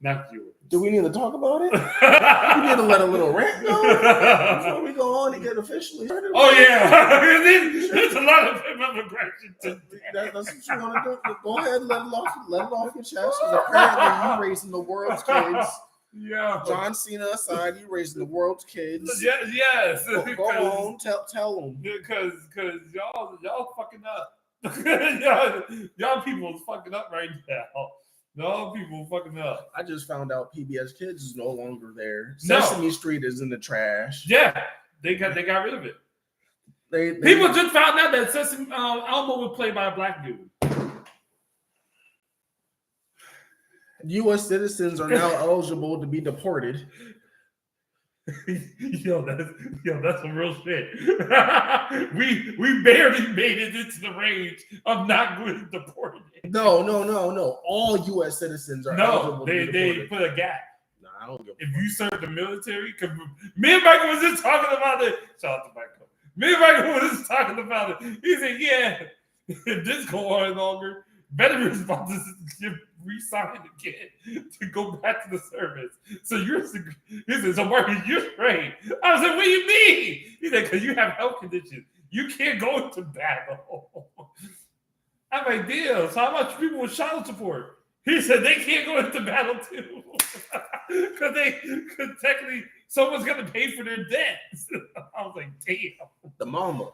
Not yours. Do we need to talk about it? We need to let a little rant go before we go on and get officially started. Oh yeah, there's a lot of immigration. That's what you want to do. Go ahead and let it off your chest. Because apparently you raising the world's kids. Yeah. John Cena aside, you raising the world's kids. Yes. Go on, tell them. Because y'all fucking up. y'all people is fucking up right now. No, people fucking up. I just found out PBS Kids is no longer there. Sesame Street is in the trash. Yeah, they got rid of it. They people just found out that Sesame Elmo was played by a black dude. U.S. citizens are now eligible to be deported. That's some real shit. we barely made it into the range of not getting deported. No. All U.S. citizens are eligible to be deported. They put a gap. No, I don't give a If fuck. you serve the military, because me and Michael was just talking about it. Shout out to Michael. Me and Michael was just talking about it. He said, "Yeah, if this go on longer, veterans about to re-sign again to go back to the service. So he said, so Marcus, you're straight." I was like, "What do you mean?" He said, "Because you have health conditions. You can't go into battle." I'm like, "Damn, so how much people with child support?" He said, "They can't go into battle too." Because technically someone's going to pay for their debts. I was like, "Damn." The mama.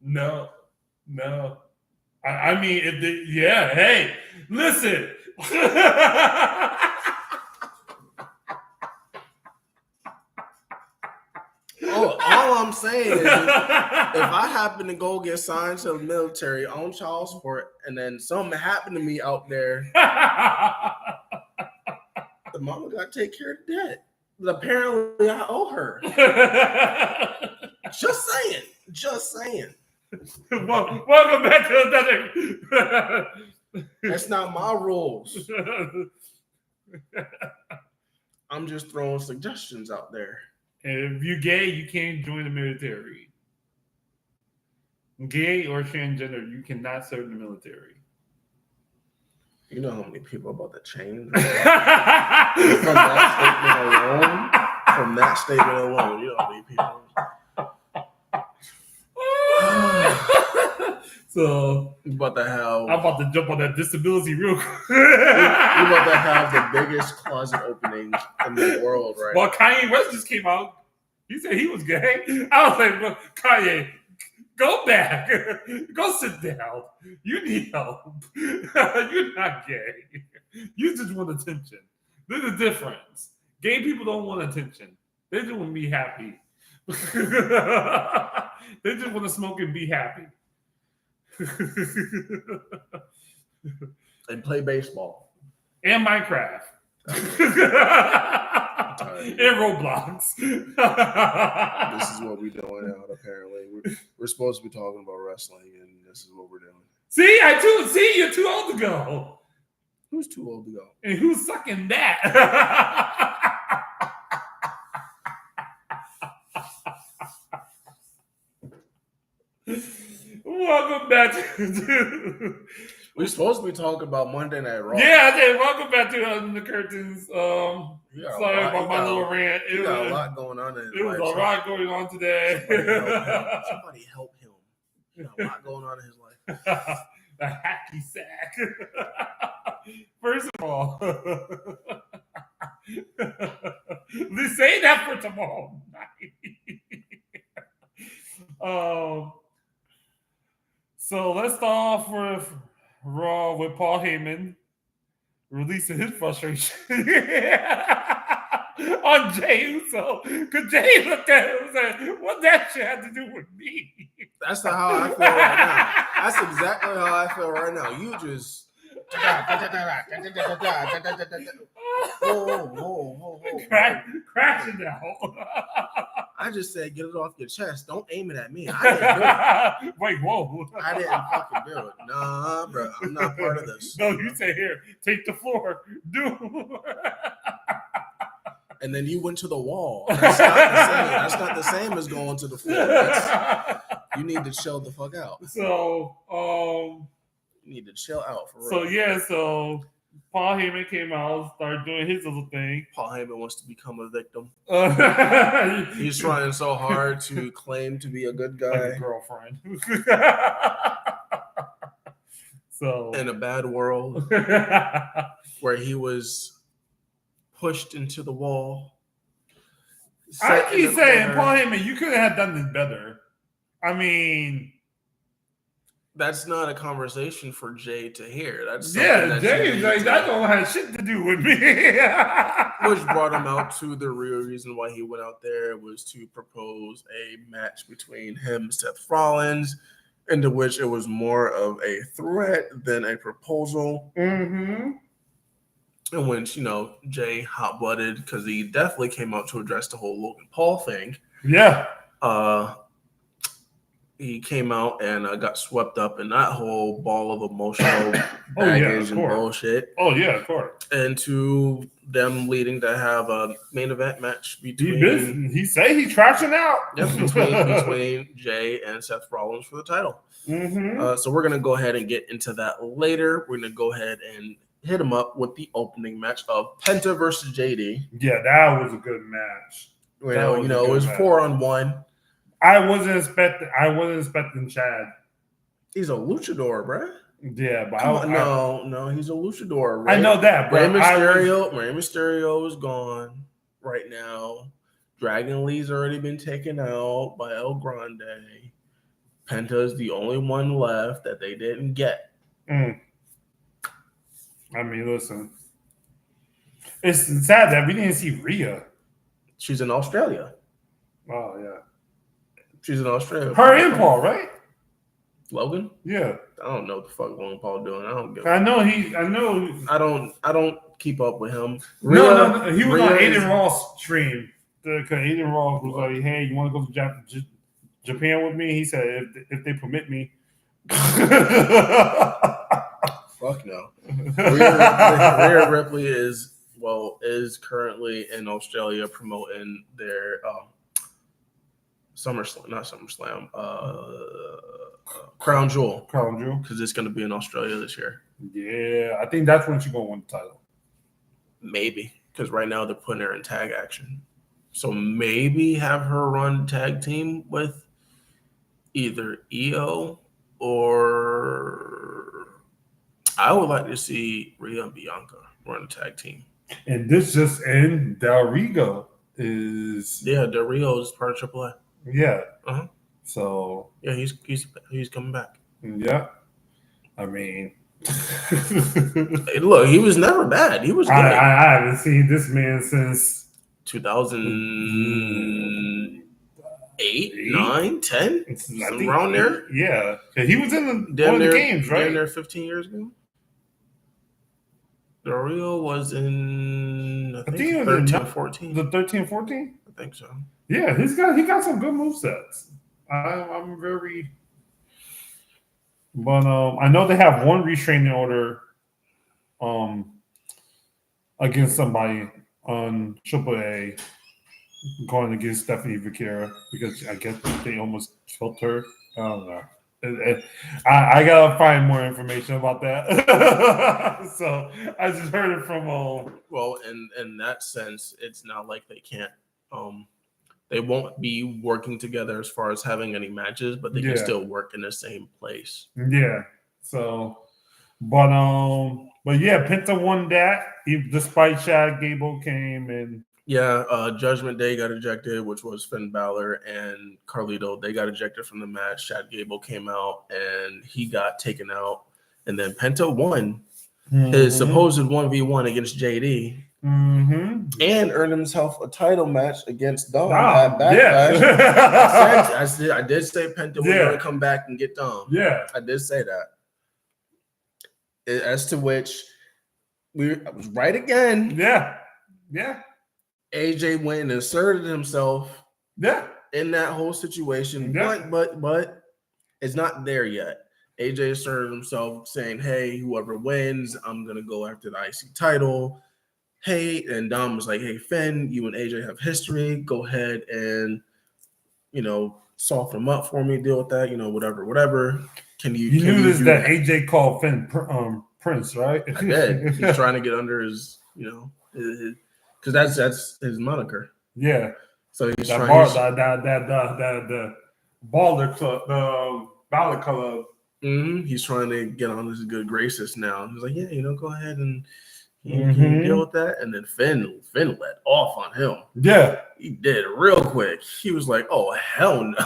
No. I mean, hey, listen. All I'm saying is, if I happen to go get signed to the military on child support, and then something happened to me out there, the mama got to take care of the debt. But apparently, I owe her. Just saying. Welcome back to another. That's not my rules. I'm just throwing suggestions out there. And if you're gay, you can't join the military. Gay or transgender, you cannot serve in the military. You know how many people about to change from that statement alone. You know how many people. So I'm about to jump on that disability real quick. You're about to have the biggest closet opening in the world, right? Well, Kanye West just came out. He said he was gay. I was like, well, Kanye, go back. Go sit down. You need help. You're not gay. You just want attention. There's a difference. Gay people don't want attention. They just want to be happy. They just want to smoke and be happy. And play baseball. And Minecraft. And Roblox. This is what we're doing out, apparently. We're supposed to be talking about wrestling, and this is what we're doing. See, you're too old to go. Who's too old to go? And who's sucking that? Welcome back to... We're supposed to be talking about Monday Night Raw. Yeah, I did. Welcome back to Under the Curtains. Sorry about my little rant. It got a lot going on in his life. It was a lot going on today. Somebody help him. He got a lot going on in his life. The hacky sack. First of all, let's say that for tomorrow night. So let's start off with Raw with Paul Heyman releasing his frustration on Jey Uso. Because Jey looked at him and said, "What that shit had to do with me?" That's how I feel right now. That's exactly how I feel right now. You just... Whoa. Crashing down. I just said, get it off your chest. Don't aim it at me. I didn't do it. Wait, whoa. I didn't fucking do it. Nah, bro. I'm not part of this. No, you say, "Here, take the floor." Do. And then you went to the wall. That's not the same. That's not the same as going to the floor. You need to chill the fuck out. So, you need to chill out for real. So, yeah, so Paul Heyman came out, started doing his little thing. Paul Heyman wants to become a victim. He's He's trying so hard to claim to be a good guy. like a girlfriend. So in a bad world where he was pushed into the wall. I keep saying, Paul Heyman, you could have done this better. I mean, that's not a conversation for Jay to hear. That's Jay is like, that don't have shit to do with me. Which brought him out to the real reason why he went out there was to propose a match between him and Seth Rollins, into which it was more of a threat than a proposal. Mm-hmm. In which, Jay hot-blooded because he definitely came out to address the whole Logan Paul thing. Yeah. He came out and got swept up in that whole ball of emotional baggage and bullshit. Oh, yeah, of course. And to them leading to have a main event match between... He say he's trashing out. Yep, between Jay and Seth Rollins for the title. Mm-hmm. So we're going to go ahead and get into that later. We're going to go ahead and hit him up with the opening match of Penta versus JD. Yeah, that was a good match. It was 4-on-1. I wasn't expecting Chad. He's a luchador, bruh. Yeah, but no, he's a luchador. Right? I know that, Rey Mysterio is gone right now. Dragon Lee's already been taken out by El Grande. Penta's the only one left that they didn't get. I mean, listen, it's sad that we didn't see Rhea. She's in Australia. Oh yeah. She's in Australia. Her and Paul, right? Logan? Yeah. I don't know what the fuck Logan Paul doing. I don't keep up with him. No. He was on Aiden Ross' stream. Because Aiden Ross was like, "Hey, you want to go to Japan with me?" He said, "If they permit me." Fuck no. Rhea Ripley is currently in Australia promoting their SummerSlam, Crown Jewel. Because it's going to be in Australia this year. Yeah, I think that's when she's going to win the title. Maybe, because right now they're putting her in tag action. So maybe have her run tag team with either EO or I would like to see Rhea and Bianca run a tag team. And this just in, Del Rio is... Yeah, Del Rio is part of AAA. Yeah. Uh-huh. So... Yeah, he's coming back. Yeah. I mean... Hey, look, he was never bad. He was good. I haven't seen this man since... 2008, 9, 10? Around there? Yeah. He was in one of the games, right? Damn near 15 years ago. Del Rio was in, I think it was 13, 14. The 13, 14? I think so. Yeah, he got some good movesets. I'm very... But I know they have one restraining order against somebody on AAA going against Stephanie Vaquera because I guess they almost killed her. I don't know. I gotta find more information about that. So I just heard it from well, in that sense, it's not like they can't they won't be working together as far as having any matches, but they can still work in the same place. Yeah. So but yeah, Penta won that despite Chad Gable came and Judgment Day got ejected, which was Finn Balor and Carlito. They got ejected from the match. Chad Gable came out and he got taken out. And then Penta won his supposed 1v1 against JD and earned himself a title match against Dom at Backlash. Yeah. I did say Penta was going to come back and get Dom. Yeah. I did say that. As to which I was right again. Yeah. Yeah. AJ went and inserted himself in that whole situation. Yeah. But it's not there yet. AJ asserted himself saying, hey, whoever wins, I'm going to go after the IC title. Hey, and Dom was like, hey, Finn, you and AJ have history. Go ahead and, soften them up for me, deal with that, whatever. You knew this that AJ called Finn Prince, right? I did. He's trying to get under his, because that's his moniker. Yeah. So he's that trying. bar, the baller club, the ballot club. He's trying to get on his good graces now. He's like, yeah, go ahead and deal with that. And then Finn let off on him. Yeah, he did real quick. He was like, oh hell no.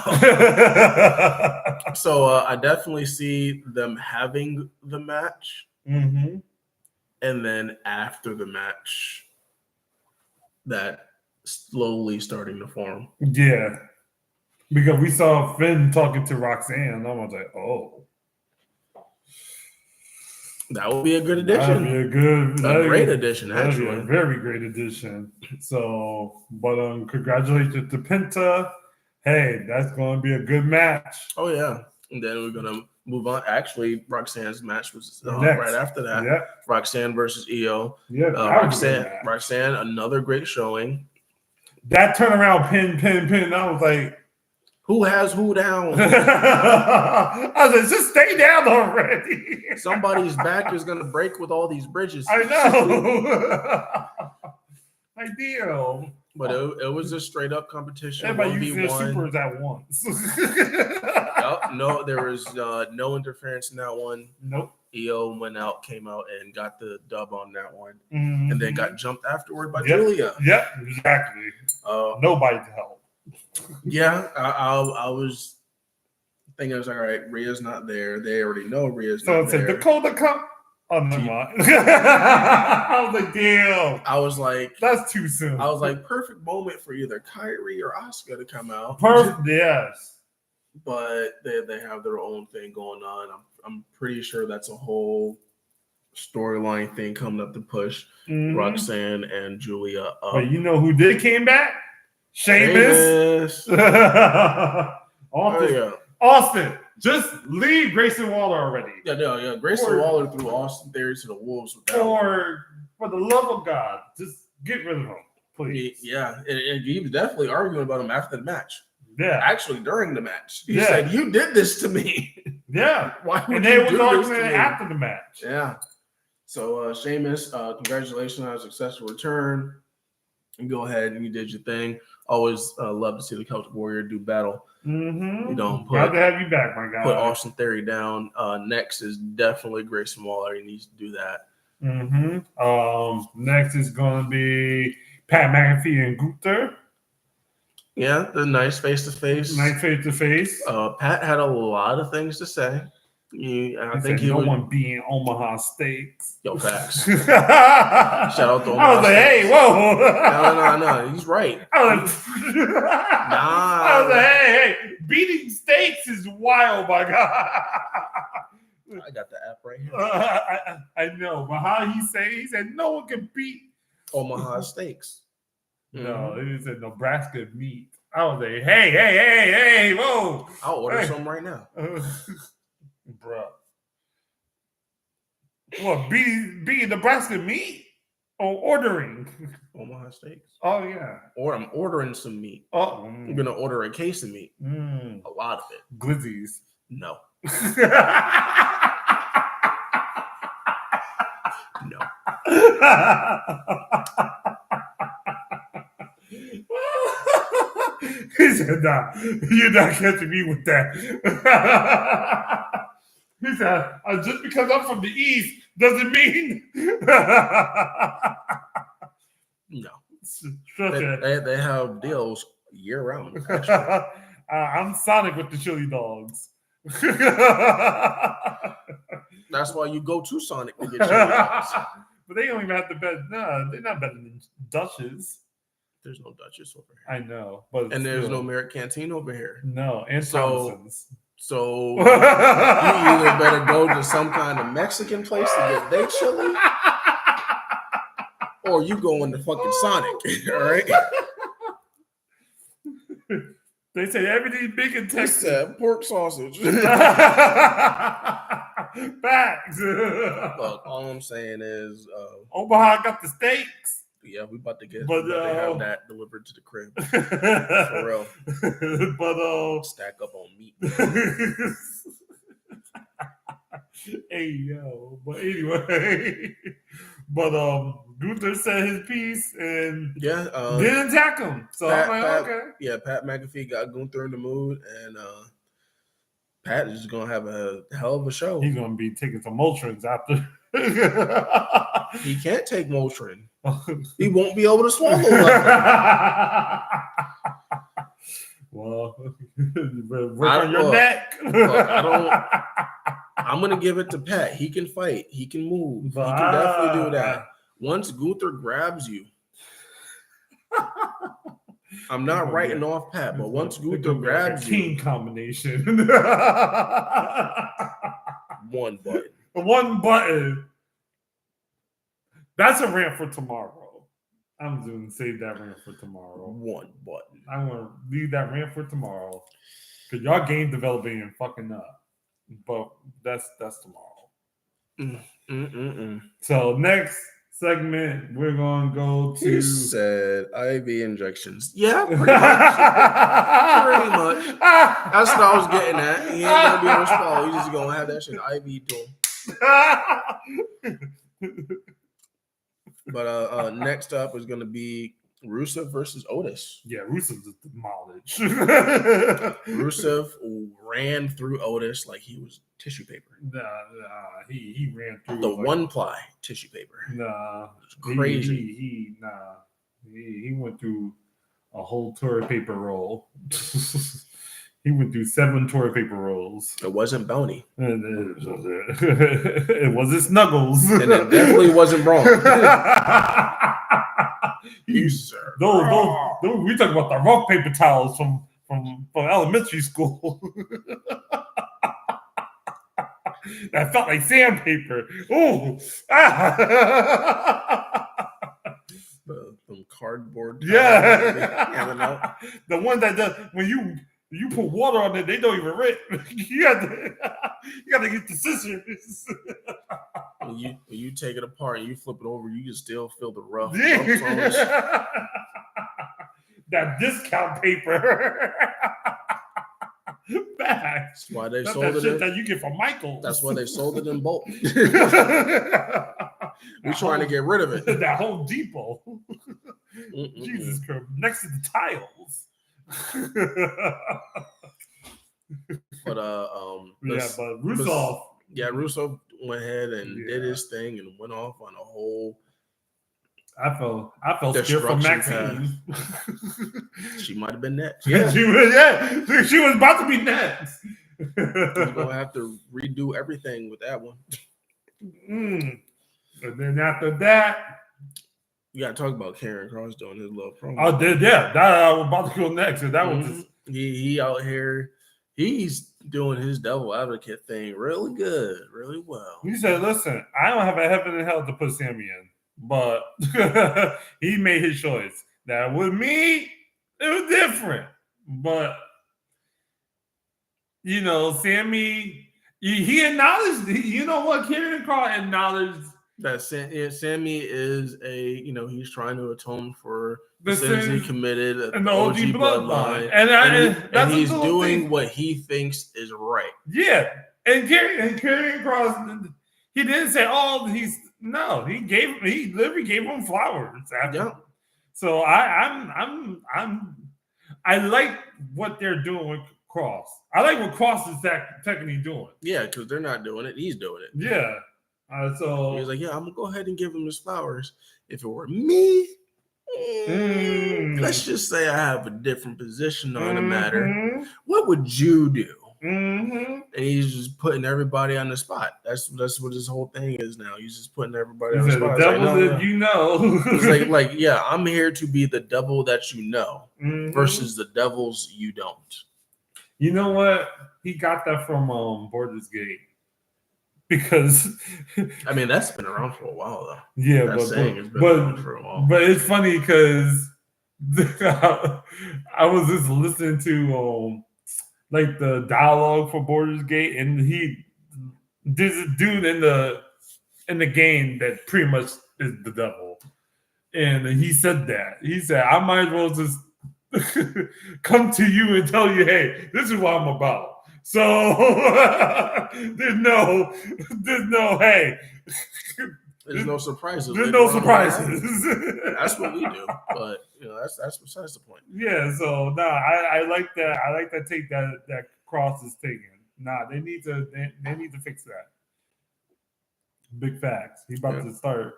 So I definitely see them having the match, and then after the match, that slowly starting to form. Yeah, because we saw Finn talking to Roxanne, and I was like, oh. That would be a good addition. That'd be a great addition, actually. That'd be a very great addition. So, but congratulations to Penta. Hey, that's going to be a good match. Oh yeah, and then we're gonna move on. Actually, Roxanne's match was right after that. Yeah. Roxanne versus Io. Yeah, Roxanne, another great showing. That turnaround pin. I was like, who has who down? I was like, just stay down already. Somebody's back is gonna break with all these bridges. I know. Ideal. But it was a straight up competition. Everybody used their supers at once. No, there was no interference in that one. Nope. Io came out and got the dub on that one, and then got jumped afterward by Julia. Yep, exactly. Nobody to help. Yeah, I was thinking, I was like, all right, Rhea's not there. They already know Rhea's not there. So it's Dakota come. Oh, never mind. I was like, damn. I was like, that's too soon. I was like, perfect moment for either Kyrie or Asuka to come out. Perfect, yes. But they have their own thing going on. I'm pretty sure that's a whole storyline thing coming up to push Roxanne and Julia up. But you know who did came back? Sheamus. Austin, just leave Grayson Waller already. Yeah. Grayson Waller threw Austin Theory to the wolves. For the love of God, just get rid of him, please. Yeah, and he was definitely arguing about him after the match. Yeah, actually during the match, he said, "You did this to me." Yeah, why? And they was arguing after the match. Yeah. So Sheamus, congratulations on a successful return. And go ahead and you did your thing. Always love to see the Celtic Warrior do battle. You don't glad to have you back, my guy. Put Austin Theory down. Next is definitely Grayson Waller. He needs to do that. Next is going to be Pat McAfee and Gunther. Yeah, the nice face-to-face. Pat had a lot of things to say. I think he no one being Omaha Steaks. Yo, facts. Shout out to Omaha I was like, Steaks. hey, whoa. No. He's right. I was like, hey, beating steaks is wild, my God. I got the app right here. I know, but how he said no one can beat Omaha Steaks. No, he said Nebraska meat. I was like, hey, whoa. I'll order some right now. Bro. What, beating Nebraska meat? Or ordering? Omaha Steaks. Oh, yeah. Or I'm ordering some meat. Oh. I'm going to order a case of meat. A lot of it. Glizzies. No. No. He said, nah, you're not catching me with that. He said, just because I'm from the East doesn't mean. No. They have deals year round. I'm Sonic with the chili dogs. That's why you go to Sonic to get chili dogs. But they don't even have to bet. No, they're not better than Dutch's. There's no Dutchess over here. I know, but there's no Merritt Canteen over here. No, and Thompson's. So you either better go to some kind of Mexican place to get their chili, or you go into fucking Sonic. All right. They say everything's big in Texas. Pork sausage. Facts. Look, all I'm saying is Omaha got the steaks. Yeah, we about to get they have that delivered to the crib. For real. But stack up on meat. Hey yo, but anyway, but Gunther said his piece and didn't attack him. So I'm like, okay. Yeah, Pat McAfee got Gunther in the mood, and Pat is gonna have a hell of a show. He's gonna be taking some Motrins after. He can't take Motrin. He won't be able to swallow nothing. Well, work on your neck. Look, I'm gonna give it to Pat. He can fight. He can move. He can definitely do that. Once Gunther grabs you, I'm not writing off Pat, but once Gunther grabs you, team combination. One button. One button. That's a rant for tomorrow. I'm going to save that rant for tomorrow. One button. I'm going to leave that rant for tomorrow. Because y'all game developing and fucking up. But that's tomorrow. So next segment, we're going to go to... He said IV injections. Yeah, pretty much. Pretty much. That's what I was getting at. He ain't going to be on spot. He's just going to have that shit IV to him. But next up is going to be Rusev versus Otis. Yeah, Rusev is demolished. Rusev ran through Otis like he was tissue paper. Nah, he ran through the one-ply tissue paper. Nah, crazy. He went through a whole toilet paper roll. He went through 7 toilet paper rolls. It wasn't Bounty. It wasn't Snuggles. And it definitely wasn't Braun. You, sir. Those, we talking about the rock paper towels from elementary school. That felt like sandpaper. Ooh. Some cardboard. Yeah. The one that does, when you put water on it, they don't even rip. You got to get the scissors. When you take it apart and you flip it over, you can still feel the rough. Yeah. That discount paper. Back. That's why they That's sold that it. Shit that you get from Michael's. That's why they sold it in bulk. We're trying to get rid of it. That Home Depot. Jesus Christ. Next to the tiles. But Rusev. Rusev went ahead and did his thing and went off on a whole. I felt scared for Maxine. She might have been next. Yeah, she was about to be next. You're gonna have to redo everything with that one. And then after that, you gotta talk about Karrion Kross doing his little promo. Oh, that I was about to go next. And that was just he out here. He's doing his devil advocate thing really good, really well. He said, "Listen, I don't have a heaven and hell to put Sammy in, but he made his choice. Now with me, it was different, but Sammy, he acknowledged. You know what? Karrion Kross acknowledged that Sammy is he's trying to atone for the sins he committed in the OG bloodline, and he's doing what he thinks is right. Yeah, and Karrion Kross, he didn't say, he literally gave him flowers after. Yeah. So I like what they're doing with Kross. I like what Kross is technically doing. Yeah, because they're not doing it; he's doing it. Yeah. So he was like, "Yeah, I'm gonna go ahead and give him his flowers. If it were me, let's just say I have a different position on the matter. What would you do?" And he's just putting everybody on the spot. That's what his whole thing is now. He's just putting everybody on the spot. The devil that you know. It's like, yeah, I'm here to be the devil that you know versus the devils you don't. You know what? He got that from Borders Gate. Because that's been around for a while though. Yeah, it's been around for a while. But it's funny because I was just listening to the dialogue for Borders Gate, and there's a dude in the game that pretty much is the devil, and he said that. He said, "I might as well just come to you and tell you, hey, this is what I'm about. So there's no hey. There's no surprises. There's Later no on in surprises. That's what we do, but that's besides the point. Yeah, so I like that. I like that take that Cross is taking. They need to fix that. Big facts. He's about to start.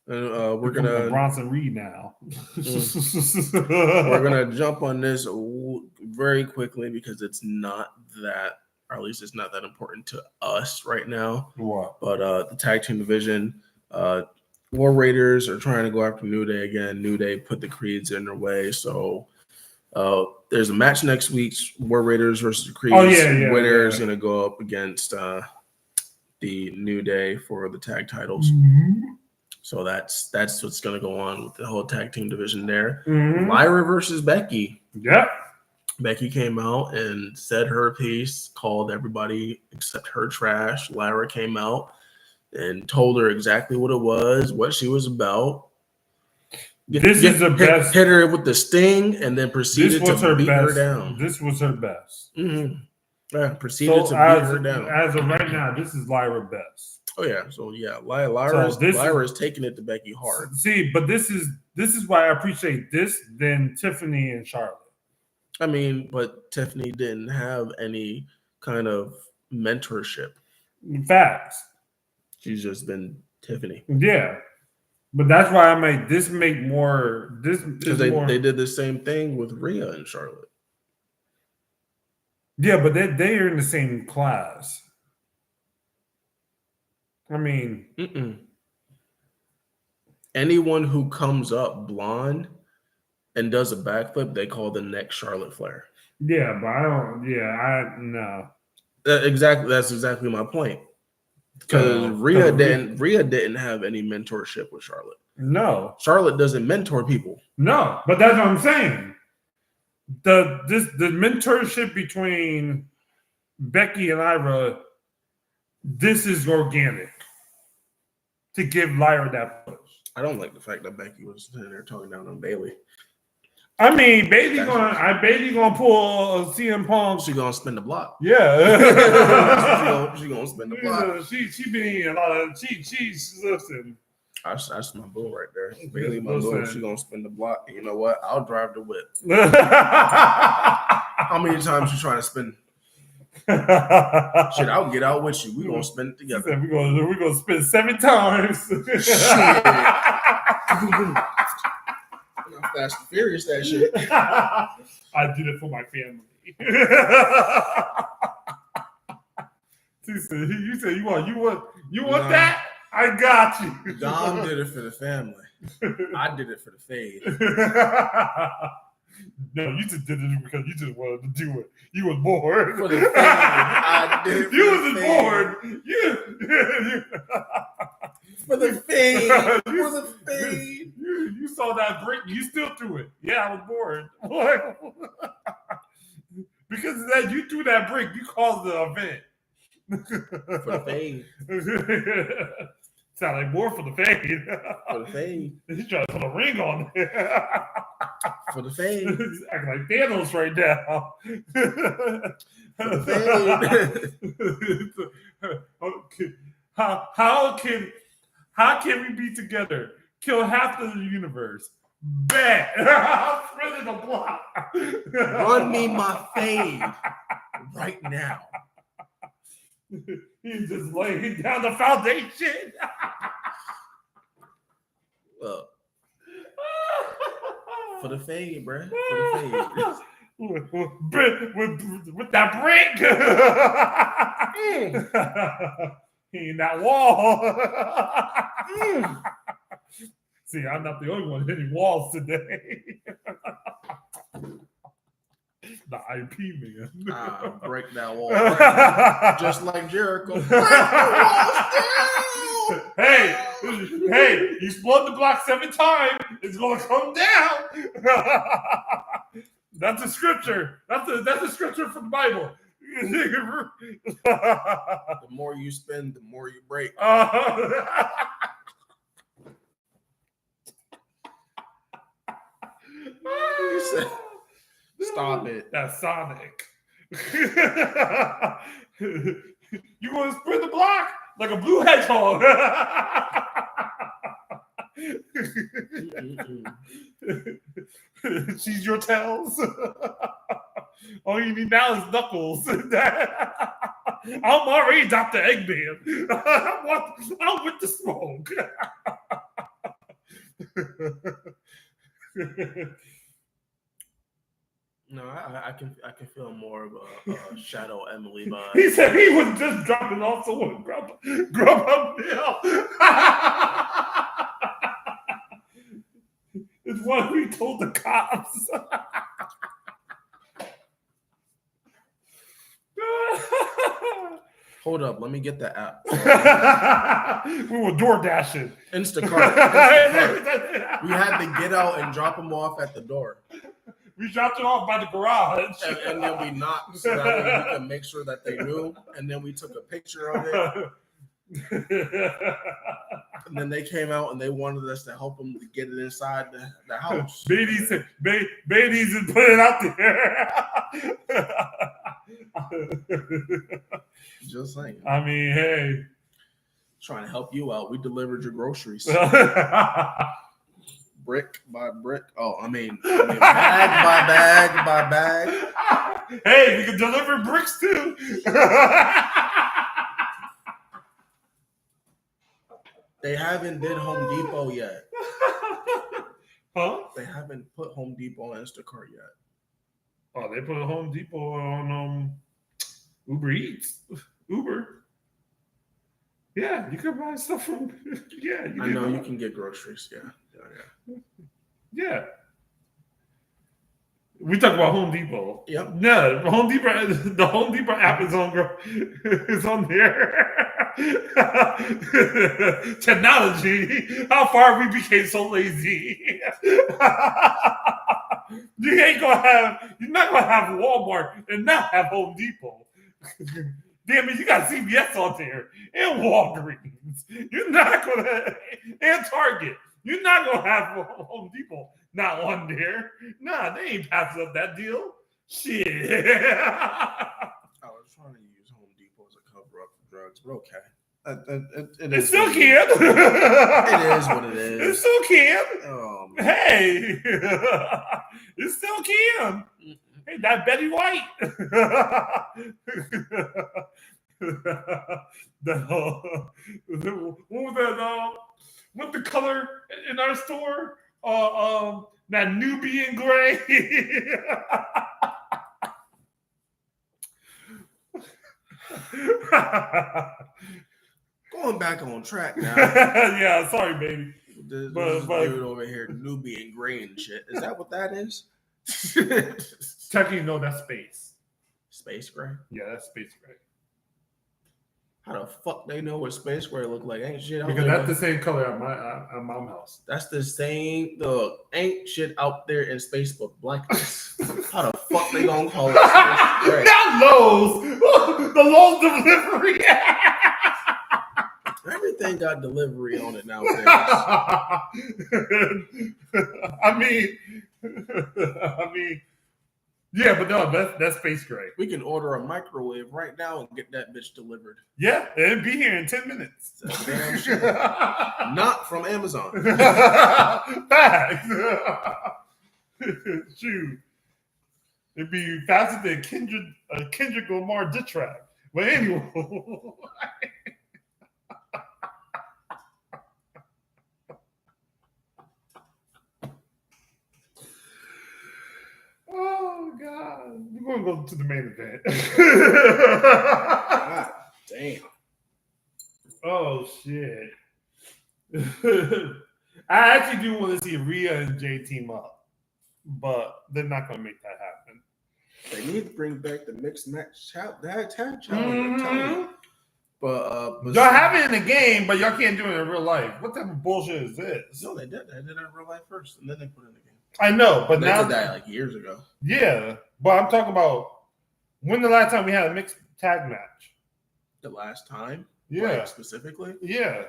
And we're becoming gonna a Bronson Reed now. We're gonna jump on this very quickly because it's not that, or at least it's not that important to us right now. What? But the tag team division, War Raiders are trying to go after New Day again. New Day put the Creeds in their way, so there's a match next week: War Raiders versus the Creeds. Oh yeah. Winner is gonna go up against the New Day for the tag titles. Mm-hmm. So that's what's going to go on with the whole tag team division there. Mm-hmm. Lyra versus Becky. Yep. Becky came out and said her piece, called everybody except her trash. Lyra came out and told her exactly what it was, what she was about. Is the best. Hit her with the sting and then proceeded to beat her down. This was her best. Mm-hmm. Yeah, proceeded to beat her down. As of right now, this is Lyra best. Oh yeah, so yeah, Lyra's taking it to Becky hard. See, but this is why I appreciate this than Tiffany and Charlotte. I mean, but Tiffany didn't have any kind of mentorship. Facts. She's just been Tiffany. Yeah, but that's why I make this make more. This because they did the same thing with Rhea and Charlotte. Yeah, but they are in the same class. I mean, anyone who comes up blonde and does a backflip, they call the next Charlotte Flair. Yeah, but I don't. Yeah, no. That's exactly my point. Because Rhea didn't have any mentorship with Charlotte. No, Charlotte doesn't mentor people. No, but that's what I'm saying. The mentorship between Becky and Lyra, this is organic to give Lyra that push. I don't like the fact that Becky was sitting there talking down on Bayley. I mean, Bayley gonna pull a CM Punk. She gonna spin the block. Yeah, she gonna spin the block. She been eating a lot of. She's listen. That's my boo right there. Bayley, my boo. She gonna spin the block. And you know what? I'll drive the whip. How many times you trying to spin? Shit, I'll get out with you. We gonna spin it together. We're gonna spin 7 times. Shit. Fast and Furious, that shit. I did it for my family. You said you want that? I got you. Dom did it for the family. I did it for the fade. No, you just did it because you just wanted to do it. You was bored. For the fade. I did it for you the was fade. bored. You for the fade. For the fade. You saw that break. You still threw it. Yeah, I was bored. Because of that, you threw that break. You caused the event. For the fade. Sound like more for the fade. For the fade. He's trying to put a ring on there. For the fade. He's acting like Thanos right now. For the fade. Okay. How can we be together? Kill half the universe. Bet. I'm spreading the block. Run me my fade right now. He's just laying down the foundation. Look. For the fade, bruh. For the fade. With that brick. In that wall. See, I'm not the only one hitting walls today. The IP man. Break that wall. Just like Jericho. Break the walls down. Hey, you explode the block 7 times, it's gonna come down. That's a scripture. That's a scripture from the Bible. The more you spend, the more you break. Stop it. That's Sonic. You going to spread the block like a blue hedgehog. She's your tails. All you need now is Knuckles. I'm already Dr. Eggman. I'm with the smoke. No, I can feel more of a Shadow Emily vibe. He said he was just dropping off someone Grubhub Bill. It's what we told the cops. Hold up, let me get the app. We were door dashing. Instacart. We had to get out and drop them off at the door. We dropped it off by the garage. And then we knocked so that way we could make sure that they knew. And then we took a picture of it. And then they came out and they wanted us to help them to get it inside the house. Beatties and put it out there. Just saying. I mean, hey. Trying to help you out. We delivered your groceries. Brick by brick. Oh, I mean bag by bag by bag. Hey, we can deliver bricks too. They haven't did Home Depot yet. Huh? They haven't put Home Depot on Instacart yet. Oh, they put a Home Depot on Uber Eats. Uber. Yeah, you can buy stuff from. Yeah, I know you can get groceries. Yeah. Yeah. We talk about Home Depot. Yep. No, Home Depot. The Home Depot app is on there. Technology. How far we became so lazy. You're not gonna have Walmart and not have Home Depot. Damn it, you got CVS on there and Walgreens. You're not gonna and Target. You're not gonna have Home Depot not on there. Nah, they ain't passing up that deal. Shit. I was trying to use Home Depot as a cover up for drugs, but okay. It still can. It is what it is. It still can. Oh, hey, it still can. Hey, that Betty White. What the color in our store? That Nubian gray. Going back on track now. Yeah, sorry, baby. This dude over here, Nubian gray and shit. Is that what that is? Technically, no, that's space. Space gray? Yeah, that's space gray. How the fuck they know what space gray look like? Ain't shit out because there. That's the same color at my mom's house. That's the same. Ain't shit out there in space but blackness. How the fuck they gonna call it space gray? Not Lowe's. The Lowe's delivery. Everything got delivery on it nowadays. I mean, yeah, but no, that's space gray. We can order a microwave right now and get that bitch delivered. Yeah, it'll be here in 10 minutes. Damn shit. Not from Amazon. Facts. Shoot. It'd be faster than Kendrick Lamar diss track. But anyway. Oh God, we're gonna go to the main event. God damn. Oh shit. I actually do want to see Rhea and Jay team up, but they're not gonna make that happen. They need to bring back the mixed match tag challenge. Mm-hmm. But y'all have it in the game, but y'all can't do it in real life. What type of bullshit is this? No, they did. They did it in real life first, and then they put it in the game. I know, but they now did that like years ago. Yeah, but I'm talking about when the last time we had a mixed tag match. The last time, yeah, like, specifically, yeah.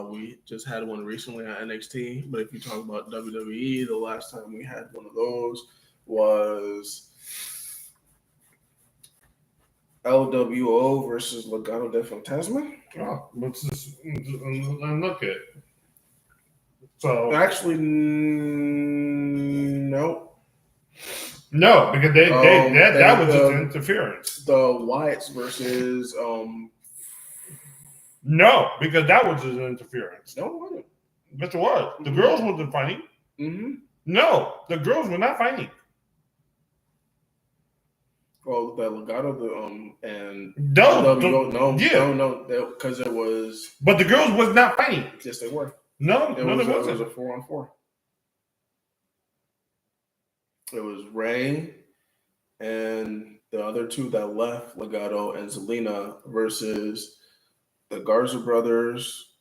We just had one recently on NXT, but if you talk about WWE, the last time we had one of those was LWO versus Legado del Fantasma. Oh, let's just look at. So Actually, no. no, because that was just interference. The Wyatts versus No, because that was just interference. no, it wasn't. Yes, it was. The girls wasn't fighting. Mm-hmm. No, the girls were not fighting. Well, the Legado, and No, no, because it was. But the girls was not fighting. Yes, they were. No, it wasn't. It was a 4-on-4. It was Ray and the other two that left, Legado and Zelina, versus the Garza brothers.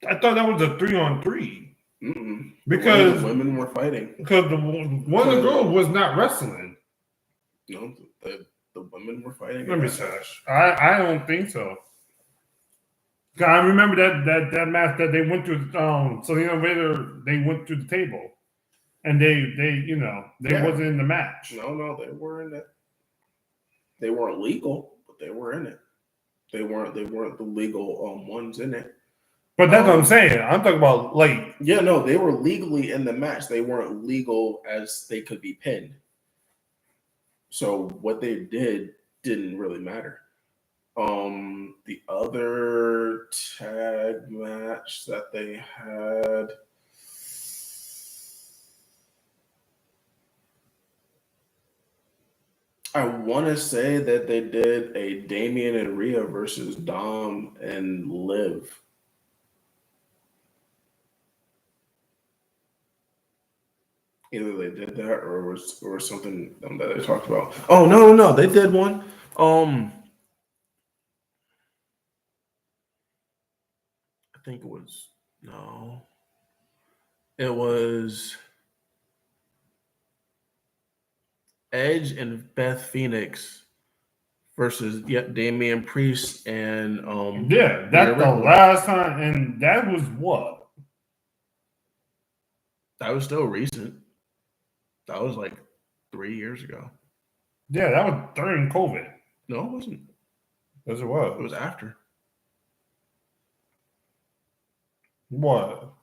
I thought that was a 3-on-3. Mm-mm. Because the women were fighting. Because one of the girls was not wrestling. No, the women were fighting. Let me search. I don't think so. I remember that match that they went to. Selena Vega, they went to the table, and they wasn't in the match. No, they were in it. They weren't legal, but they were in it. They weren't the legal ones in it. But that's what I'm saying. I'm talking about they were legally in the match. They weren't legal as they could be pinned. So what they didn't really matter. The other tag match that they had. I want to say that they did a Damian and Rhea versus Dom and Liv. Either they did that or something that they talked about. Oh no, they did one. I think it was it was Edge and Beth Phoenix versus Damian Priest and that's the last time, and that was what? That was still recent. That was like 3 years ago. Yeah, that was during COVID. No, it wasn't. Yes, it was. It was after. What?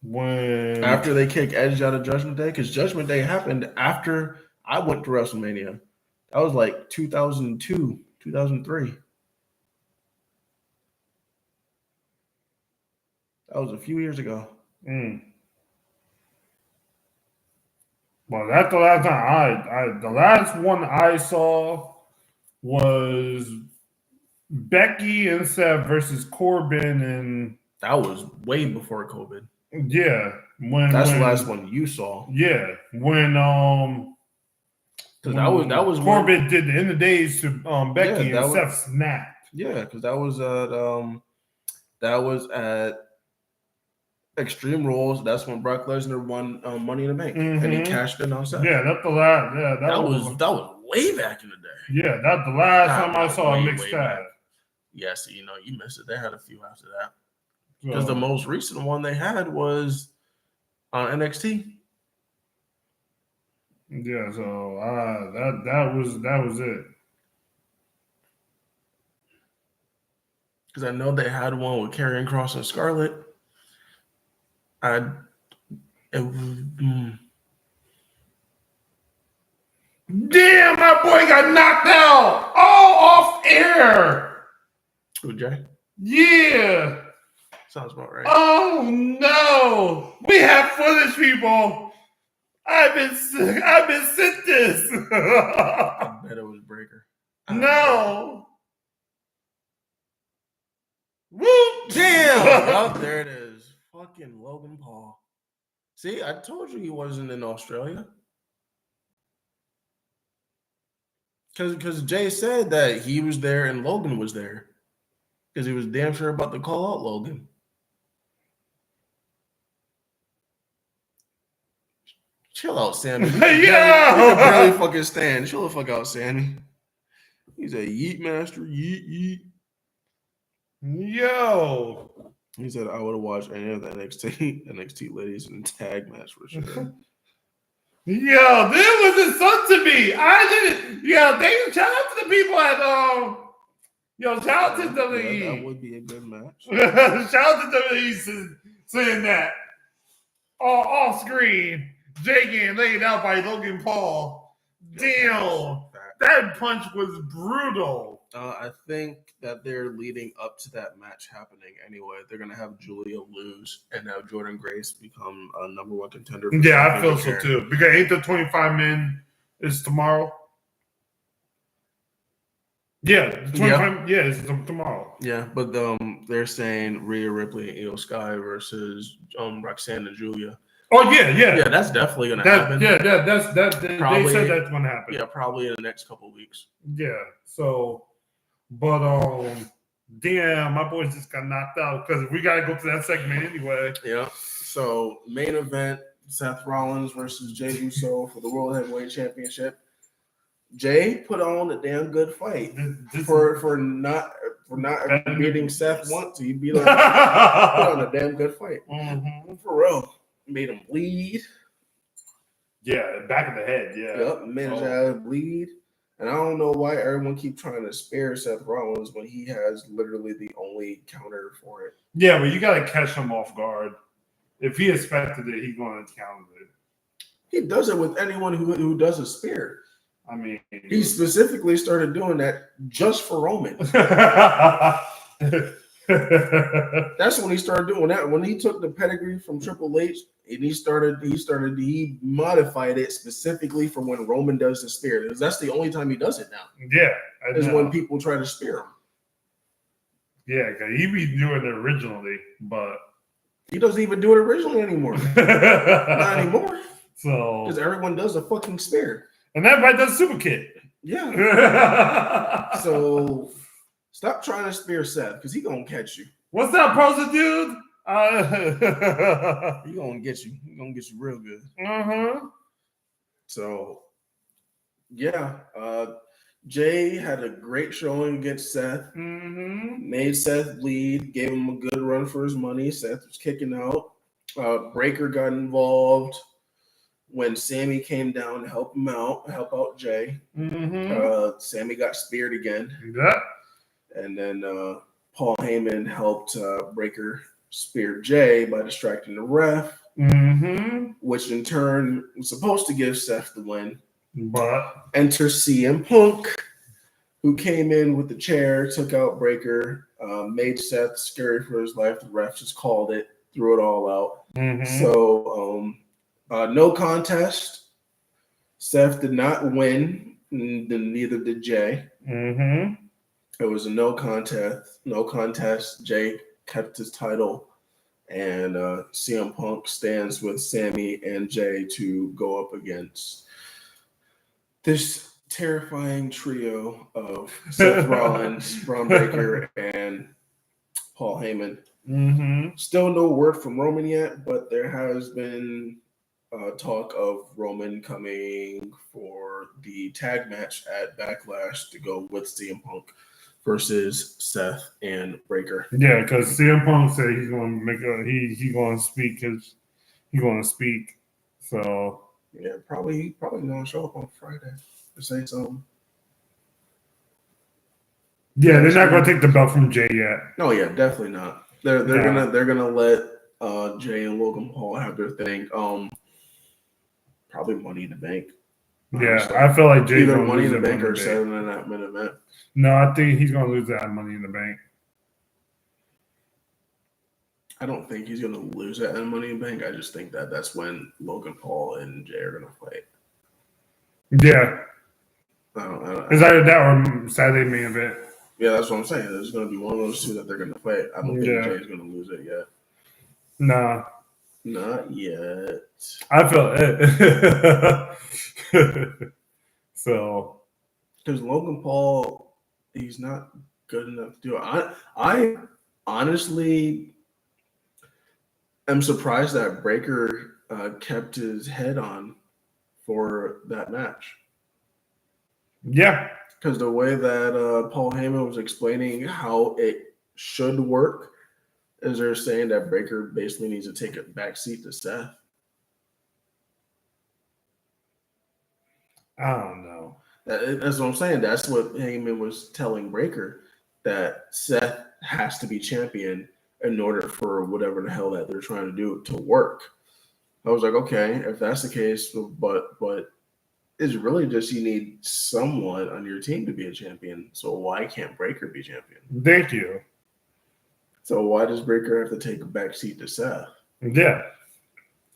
When after they kicked Edge out of Judgment Day, because Judgment Day happened after I went to WrestleMania. That was like 2002, 2003. That was a few years ago. Well, that's the last time the last one I saw was Becky and Seth versus Corbin, and that was way before COVID. Yeah, that's the last one you saw. Yeah, when because that was Corbin did the end of days to Becky and Seth snapped. Yeah, because that was at Extreme Rules. That's when Brock Lesnar won Money in the Bank, and he cashed in on Seth. Yeah, that's the last. Yeah, that was way back in the day. Yeah, that's the last time I saw a mixed tag. Yes, you missed it. They had a few after that. Because the most recent one they had was on NXT. Yeah, so that was it. Because I know they had one with Karrion Kross and Scarlett. Damn, my boy got knocked out all off air. Who, Jay? Yeah. Sounds about right. Oh no. We have footage, people. I've been sent this. I bet it was Breaker. No. Woo! Damn. Oh, there it is. Fucking Logan Paul. See, I told you he wasn't in Australia. Because Jay said that he was there and Logan was there. Because he was damn sure about to call out Logan. Chill out, Sammy. You can barely fucking stand. Chill the fuck out, Sammy. He's a yeet master. Yeet. Yo. He said, I would have watched any of the NXT ladies in tag match for sure. Yo, this was insult to me. I didn't. Yo, they shout out to the people at Yo, shout out to WWE. Yeah, that would be a good match. Shout out to WWE saying that off screen. Jay getting laid out by Logan Paul. Damn, that punch was brutal. I think that they're leading up to that match happening anyway. They're going to have Julia lose and have Jordan Grace become a number one contender. Yeah, I feel so too. Because ain't the 25 men is tomorrow? Yeah, 25. Yeah, it's tomorrow. Yeah, but they're saying Rhea Ripley and Io Sky versus Roxanne and Julia. Oh yeah. That's definitely gonna happen. Yeah, that's probably, they said that's gonna happen. Yeah, probably in the next couple of weeks. Yeah. So, but damn, my boys just got knocked out because we gotta go to that segment anyway. Yeah. So main event: Seth Rollins versus Jey Uso for the World Heavyweight Championship. Jay put on a damn good fight for not beating Seth once. He beat him, put on a damn good fight. Mm-hmm. For real. Made him bleed. Yeah, back of the head. Yeah. Yep, made him bleed. And I don't know why everyone keep trying to spare Seth Rollins when he has literally the only counter for it. Yeah, but you got to catch him off guard. If he expected it, he's going to counter it. He does it with anyone who does a spear. I mean, he specifically started doing that just for Roman. That's when he started doing that. When he took the pedigree from Triple H and he modified it specifically for when Roman does the spear. Because that's the only time he does it now. Yeah. Is when people try to spear him. Yeah, because he be doing it originally, but he doesn't even do it originally anymore. Not anymore. So because everyone does a fucking spear. And everybody does super kick. Yeah. So stop trying to spear Seth because he's gonna catch you. What's up, Prosa dude? He's gonna get you. He's gonna get you real good. Mm-hmm. So yeah, Jay had a great showing against Seth. Mm-hmm. Made Seth bleed, gave him a good run for his money. Seth was kicking out. Breaker got involved when Sammy came down to help out Jay. Mm-hmm. Sammy got speared again. Yeah. And then Paul Heyman helped Breaker spear Jay by distracting the ref, which in turn was supposed to give Seth the win. But enter CM Punk, who came in with the chair, took out Breaker, made Seth scary for his life. The ref just called it, threw it all out. So no contest. Seth did not win, neither did Jay. It was a no contest. Jay kept his title, and CM Punk stands with Sammy and Jay to go up against this terrifying trio of Seth Rollins, Braun Breaker, and Paul Heyman. Still no word from Roman yet, but there has been talk of Roman coming for the tag match at Backlash to go with CM Punk versus Seth and Breaker. Yeah, because CM Punk said he's going to make he's going to speak. So yeah, probably going to show up on Friday to say something. Yeah, they're not going to take the belt from Jay yet. No, yeah, definitely not. They're gonna let Jay and Logan Paul have their thing. Probably Money in the Bank. Yeah, I feel like Jay's either gonna Money in lose the Bank or Bank. 7.5-minute event. No, I think he's going to lose that Money in the Bank. I don't think he's going to lose that Money in the Bank. I just think that's when Logan Paul and Jay are going to fight. Yeah. I don't Is either that or Saturday main event? Yeah, that's what I'm saying. There's going to be one of those two that they're going to fight. I don't think Jay's going to lose it yet. Nah. Not yet. I feel it. So. Because Logan Paul, he's not good enough to do it. I honestly am surprised that Breaker kept his head on for that match. Yeah. Because the way that Paul Heyman was explaining how it should work is they're saying that Breaker basically needs to take a backseat to Seth. I don't know. That's what I'm saying. That's what Heyman was telling Breaker, that Seth has to be champion in order for whatever the hell that they're trying to do to work. I was like, okay, if that's the case, but it's really just you need someone on your team to be a champion. So why can't Breaker be champion? Thank you. So why does Breaker have to take a backseat to Seth? Yeah.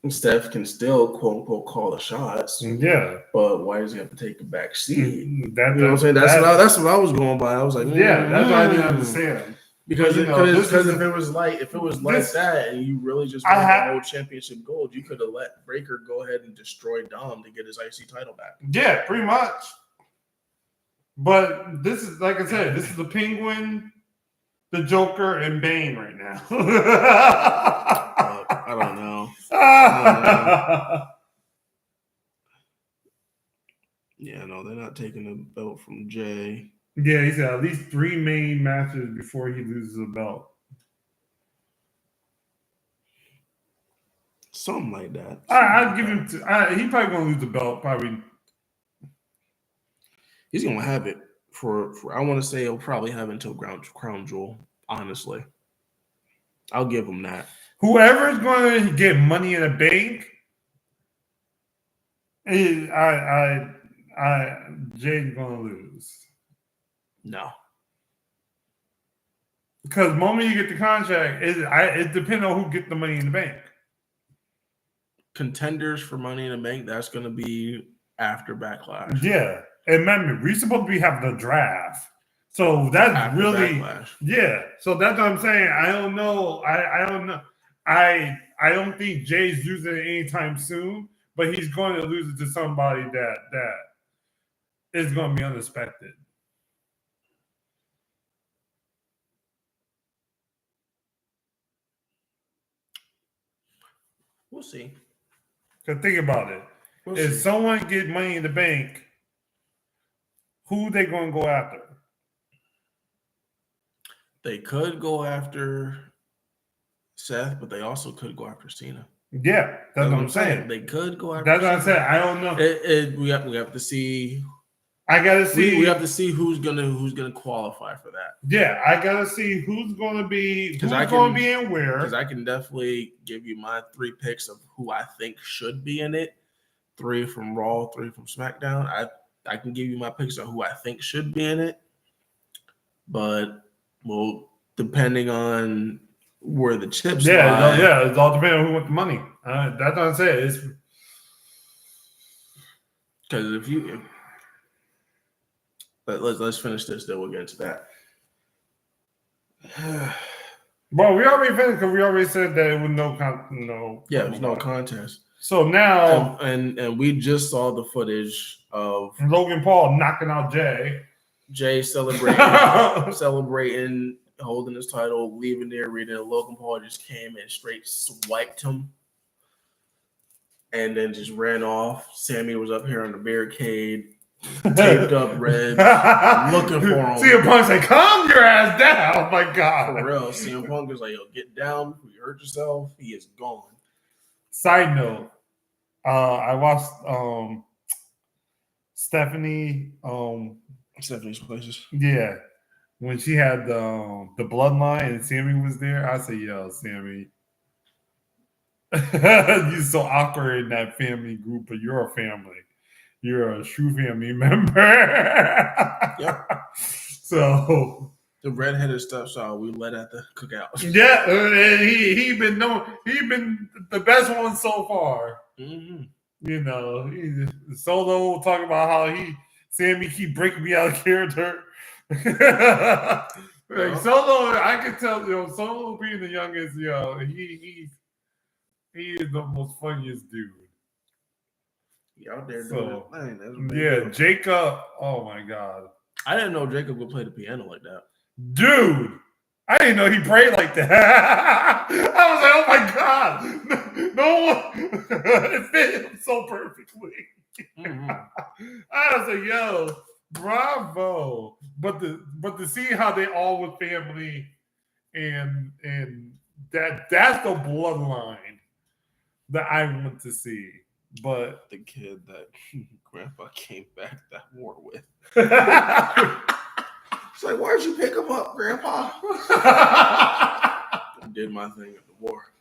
Steph can still quote unquote call the shots. Yeah. But why does he have to take a back seat? You That, know what I'm saying? That's what I was going by. I was like, yeah, that's what I didn't understand. Because if it was like that and you really just wanted the whole championship gold, you could have let Breaker go ahead and destroy Dom to get his IC title back. Yeah, pretty much. But this is, like I said, this is the Penguin, the Joker, and Bane right now. I don't know. Yeah, no, they're not taking the belt from Jay. Yeah, he said at least 3 main matches before he loses the belt. Something like that. I'd give him. He probably gonna lose the belt. Probably. He's gonna have it for I want to say he'll probably have it until Crown Jewel. Honestly, I'll give him that. Whoever's going to get Money in the Bank, Jay's gonna lose. No. Because the moment you get the contract, it depends on who gets the Money in the Bank. Contenders for Money in the Bank, that's going to be after Backlash. Yeah. And remember, we're supposed to be having the draft. So that's after really Backlash. Yeah. So that's what I'm saying. I don't know. I don't know. I don't think Jay's losing it anytime soon, but he's going to lose it to somebody that is going to be unexpected. We'll see. Because think about it. If someone get Money in the Bank, who they going to go after? They could go after Seth, but they also could go after Cena. Yeah, that's what I'm saying. They could go after That's what I'm saying. I don't know. We have to see. I gotta see. We have to see who's gonna qualify for that. Yeah, I gotta see who's gonna be in where. Because I can definitely give you my 3 picks of who I think should be in it. 3 from Raw, 3 from SmackDown. I can give you my picks of who I think should be in it. But depending on where the chips lie. It's all depending on who wants the money. That's what I'm saying. It's because but let's finish this, then we'll get into that. Well, we already finished because we already said that it was no contest. So now, and we just saw the footage of Logan Paul knocking out Jay. Jay celebrating, holding his title, leaving the arena. Logan Paul just came and straight swiped him, and then just ran off. Sammy was up here on the barricade, taped up red, looking for him. CM Punk said, "Calm your ass down." Oh my God. For real. CM Punk was like, "Yo, get down before you hurt yourself." He is gone. Side note, I watched Stephanie's Places. Yeah. When she had the bloodline and Sammy was there, I said, "Yo, Sammy, you're so awkward in that family group, but you're a family. You're a true family member." Yep. So the redheaded stepson we let at the cookout. Yeah, and he been the best one so far. Mm-hmm. You know, Solo talking about how Sammy keep breaking me out of character. Solo, I can tell, Solo being the youngest, he is the most funniest dude. He out there doing his thing. Yeah, Jacob. Oh my God, I didn't know Jacob would play the piano like that. Dude, I didn't know he prayed like that. I was like, oh my God, no one. It fit him so perfectly. Mm-hmm. I was like, yo, bravo. But to see how they all were family and that's the bloodline that I want to see. But the kid that Grandpa came back that war with. It's like, why'd you pick him up, Grandpa? I did my thing at the war.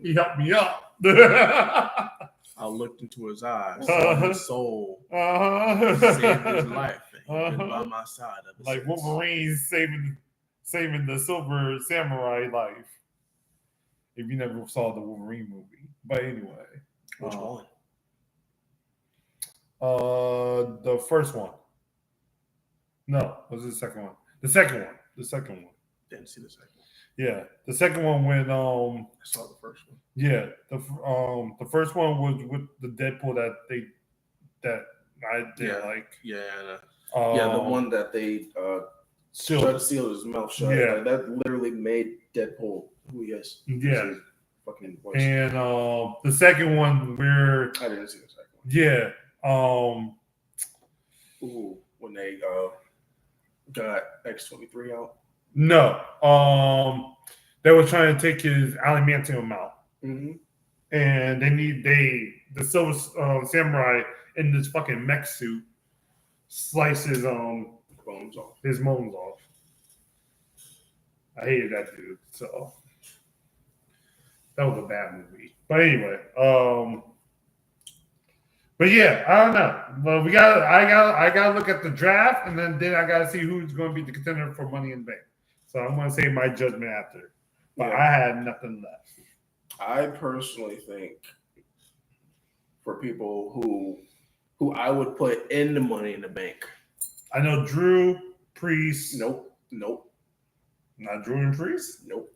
He helped me up. I looked into his eyes, saw his soul, saved his life, and he's been by my side ever like since. Wolverine saving the Silver Samurai life. If you never saw the Wolverine movie, but anyway, Which one? The first one. No, was it the second one? The second one. Didn't see the second one. Yeah, the second one when I saw the first one. Yeah, the first one was with the Deadpool that I did like. Yeah, the one that they sealed his mouth shut. Yeah, like, that literally made Deadpool who he is. Yeah, fucking voice. And the second one where I didn't see the second one. Yeah, when they got X-23 out. No, they were trying to take his adamantium out, and the Silver Samurai in this fucking mech suit slices bones off. His bones off. I hated that dude, so that was a bad movie. But anyway, but yeah, I don't know. But I gotta look at the draft, and then I gotta see who's going to be the contender for Money in the Bank. So I'm going to say my judgment after. But I had nothing left. I personally think for people who I would put in the Money in the Bank. I know Drew, Priest. Nope. Not Drew and Priest? Nope.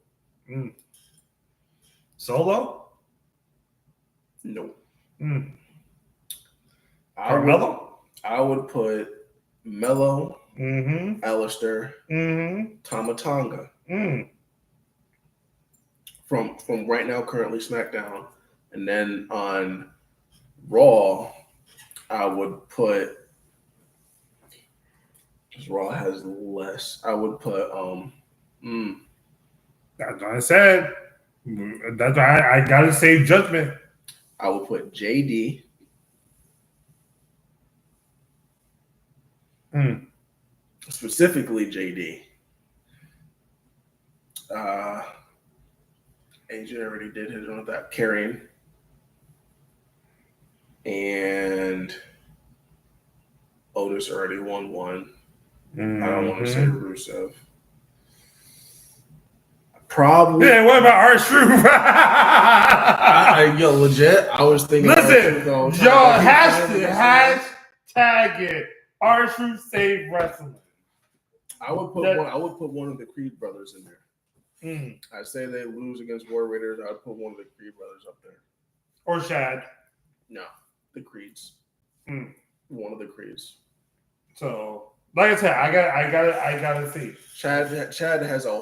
Solo? Nope. Carmelo? I would put Melo, Alistair, Tama Tonga. From right now, currently SmackDown. And then on Raw, I would put, because Raw has less, I would put That's what I said. That's why I gotta save judgment. I would put JD. Specifically JD. Agent already did his own with that. Carrying. And Otis already won one. I don't want to say Rusev. Probably. Yeah, what about R-Truth? Yo, legit. I was thinking. Listen, y'all hashtag it. R-Truth save wrestling. I would put one of the Creed brothers in there. I say they lose against War Raiders. I'd put one of the Creed brothers up there. Or Shad. No, the Creeds. One of the Creeds. So, like I said, I gotta see. Chad has a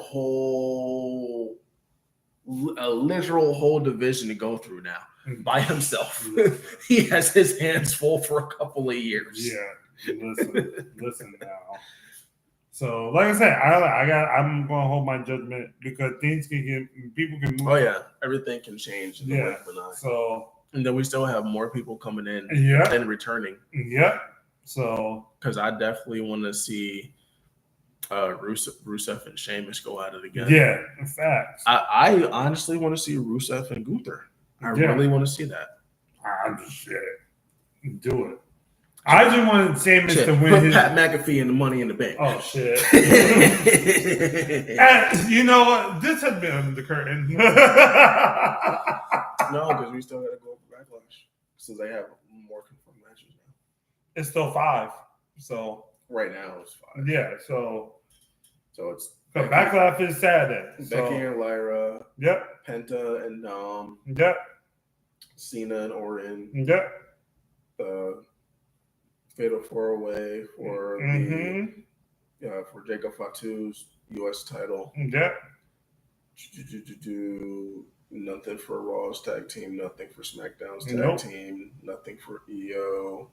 literal whole division to go through now by himself. He has his hands full for a couple of years. Yeah, listen now. So, like I said, I'm gonna hold my judgment because people can move. Oh yeah, everything can change. So, and then we still have more people coming in and returning. Yeah. So, because I definitely want to see Rusev and Sheamus go at it again. Yeah, in fact. I honestly want to see Rusev and Gunther. I really want to see that. I'm just do it. I just wanted Sheamus to win. Put Pat McAfee and the Money in the Bank. Oh shit! And you know what? This has been under the curtain. No, because we still got to go for Backlash, since they have more confirmed matches now. It's still 5. So right now it's 5. Yeah. So it's Backlash is Saturday. Becky and Lyra. Yep. Penta and Yep. Cena and Orton. Yep. Fatal 4-Way for for Jacob Fatu's U.S. title. Yep. Nothing for Raw's tag team. Nothing for SmackDown's tag team. Nothing for EO.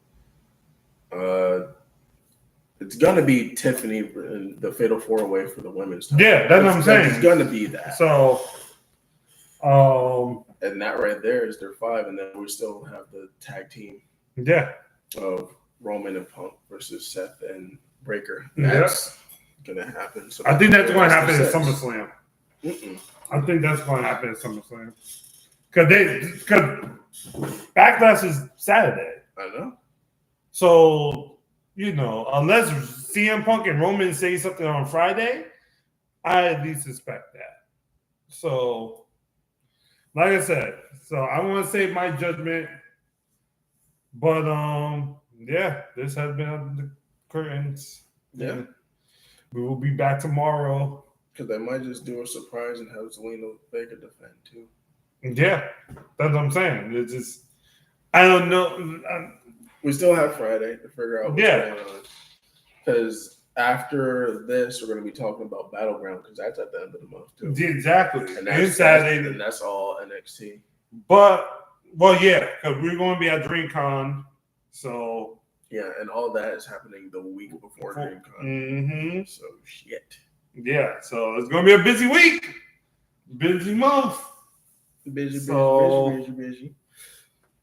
It's gonna be Tiffany in the Fatal 4-Way for the women's title. Yeah, that's what I'm saying. It's gonna be that. So, and And that right there is their 5, and then we still have the tag team of Roman and Punk versus Seth and Breaker. That's gonna happen. So I think that's going to happen at 6. SummerSlam. I think that's going to happen at SummerSlam because Backlash is Saturday. I know. So unless CM Punk and Roman say something on Friday, I at least expect that. So, like I said, I want to save my judgment, but this has been under the curtains. Yeah, we will be back tomorrow. Because they might just do a surprise and have Zelina Vega defend too. Yeah, that's what I'm saying. It's just I don't know. We still have Friday to figure out what's going on. Because after this, we're going to be talking about Battleground because that's at the end of the month too. Exactly. And that's Saturday. And that's all NXT. But because we're going to be at DreamCon, so yeah, and all that is happening the week before DreamCon. Mm-hmm. So shit. Yeah, so it's going to be a busy week, busy month. Busy.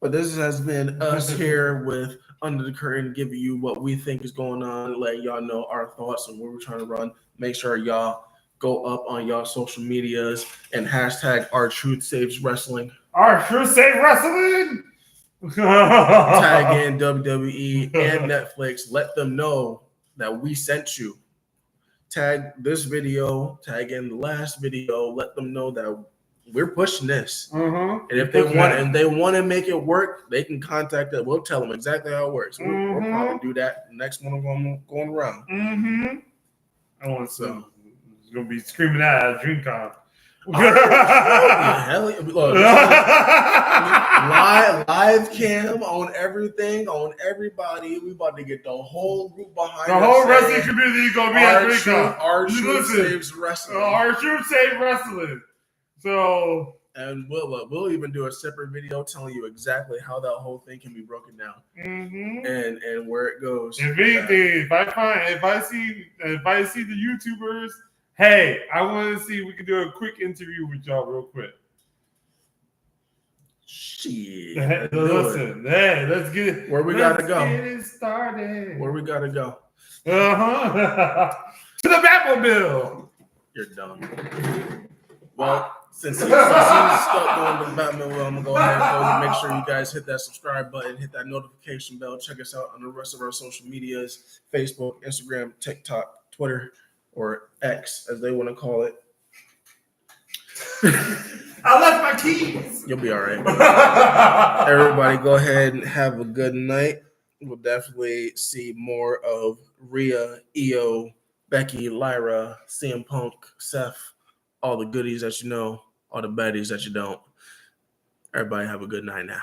But this has been us here with Under the Curtain, giving you what we think is going on, letting y'all know our thoughts and where we're trying to run. Make sure y'all go up on y'all social medias and hashtag Our Truth Saves Wrestling. Our Truth Saves Wrestling. Tag in WWE and Netflix. Let them know that we sent you. Tag this video, tag in the last video. Let them know that we're pushing this. And if they want to make it work, they can contact us. We'll tell them exactly how it works. We'll probably do that next one going around. I want to. It's gonna be screaming out at DreamCon. Live cam on everything, on everybody. We about to get the whole group behind the whole wrestling community gonna be at DreamCon. Our Truth Saves Wrestling. Our Truth Saves Wrestling. So, and we'll even do a separate video telling you exactly how that whole thing can be broken down and where it goes. If anything, if I see the YouTubers, hey, I want to see if we can do a quick interview with y'all real quick. Shit. Listen, hey, let's get it. Where we gotta go? Get it started. Where we gotta go? To the Batmobile. You're dumb. Well, since he's stuck going to the Batmobile, I'm gonna go ahead and close it. Make sure you guys hit that subscribe button, hit that notification bell. Check us out on the rest of our social medias: Facebook, Instagram, TikTok, Twitter, or X, as they want to call it. I left my keys. You'll be all right. Everybody, go ahead and have a good night. We'll definitely see more of Rhea, Io, Becky, Lyra, CM Punk, Seth, all the goodies that you know, all the baddies that you don't. Everybody have a good night now.